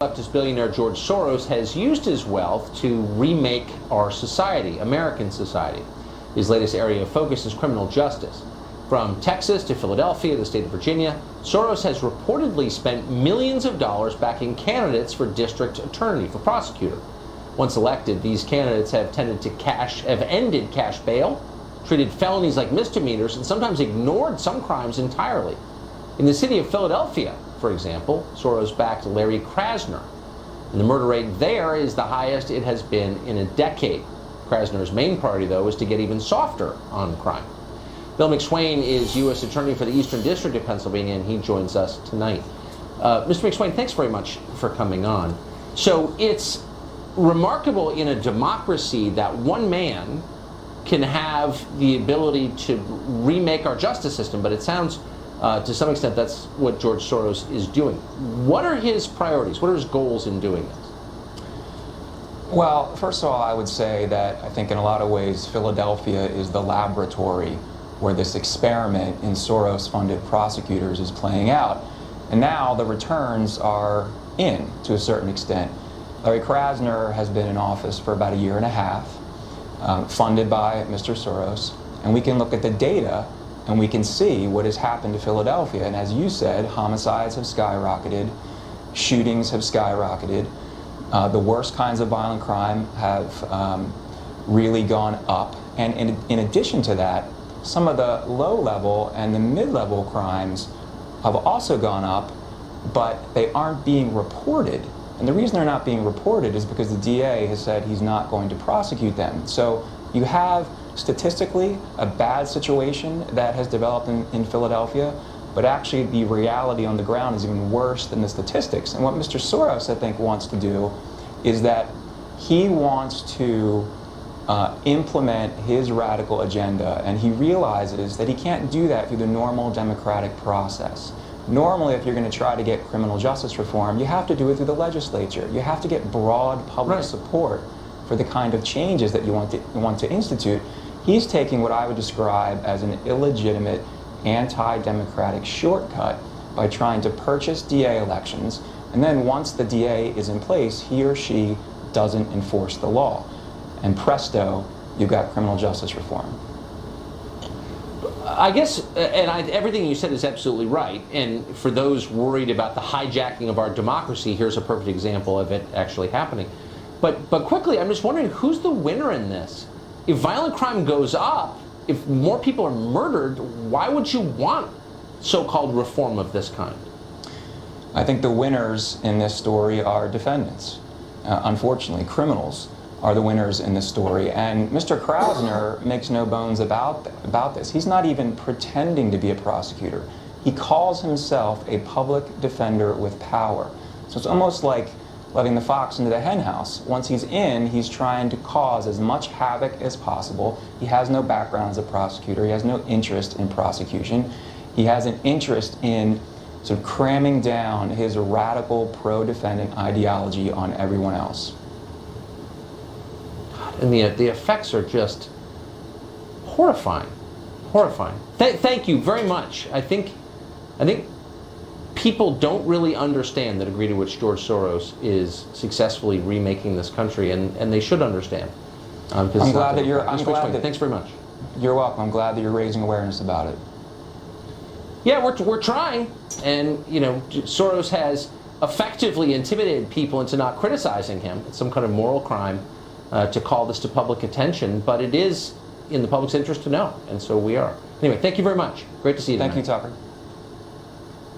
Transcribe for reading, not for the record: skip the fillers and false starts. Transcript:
Leftist billionaire George Soros has used his wealth to remake our society, American society. His latest area of focus is criminal justice. From Texas to Philadelphia, the state of Virginia, Soros has reportedly spent millions of dollars backing candidates for district attorney, for prosecutor. Once elected, these candidates have ended cash bail, treated felonies like misdemeanors, and sometimes ignored some crimes entirely. In the city of Philadelphia, for example, Soros backed Larry Krasner, and the murder rate there is the highest it has been in a decade. Krasner's main priority, though, is to get even softer on crime. Bill McSwain is U.S. Attorney for the Eastern District of Pennsylvania, and he joins us tonight. Mr. McSwain, thanks very much for coming on. So it's remarkable in a democracy that one man can have the ability to remake our justice system, but it sounds to some extent that's what George Soros is doing. What are his priorities? What are his goals in doing this? Well, first of all, I would say that I think in a lot of ways Philadelphia is the laboratory where this experiment in Soros-funded prosecutors is playing out. And now the returns are in, to a certain extent. Larry Krasner has been in office for about a year and a half, funded by Mr. Soros, and we can look at the data and we can see what has happened to Philadelphia. And as you said, homicides have skyrocketed, shootings have skyrocketed, the worst kinds of violent crime have really gone up. And in addition to that, some of the low-level and the mid-level crimes have also gone up, but they aren't being reported. And the reason they're not being reported is because the DA has said he's not going to prosecute them. So you have statistically a bad situation that has developed in Philadelphia, but actually the reality on the ground is even worse than the statistics. And what Mr. Soros, I think, wants to do is that he wants to implement his radical agenda, and he realizes that he can't do that through the normal democratic process. Normally, if you're going to try to get criminal justice reform, you have to do it through the legislature. You have to get broad public support for the kind of changes that you want to institute. He's taking what I would describe as an illegitimate, anti-democratic shortcut by trying to purchase DA elections, and then once the DA is in place, he or she doesn't enforce the law. And presto, you've got criminal justice reform. I guess, everything you said is absolutely right. And for those worried about the hijacking of our democracy, here's a perfect example of it actually happening. But quickly, I'm just wondering, who's the winner in this? If violent crime goes up, if more people are murdered, why would you want so-called reform of this kind? I think the winners in this story are defendants. Unfortunately, criminals are the winners in this story. And Mr. Krasner makes no bones about this. He's not even pretending to be a prosecutor. He calls himself a public defender with power. So it's almost like letting the fox into the hen house. Once he's in, he's trying to cause as much havoc as possible. He has no background as a prosecutor. He has no interest in prosecution. He has an interest in sort of cramming down his radical pro-defendant ideology on everyone else. And the effects are just horrifying, horrifying. Thank you very much. I think people don't really understand the degree to which George Soros is successfully remaking this country, and they should understand. I'm glad that you're. Thanks very much. You're welcome. I'm glad that you're raising awareness about it. Yeah, we're trying, and Soros has effectively intimidated people into not criticizing him. It's some kind of moral crime to call this to public attention, but it is in the public's interest to know, and so we are. Anyway, thank you very much. Great to see you tonight. Thank you, Tucker.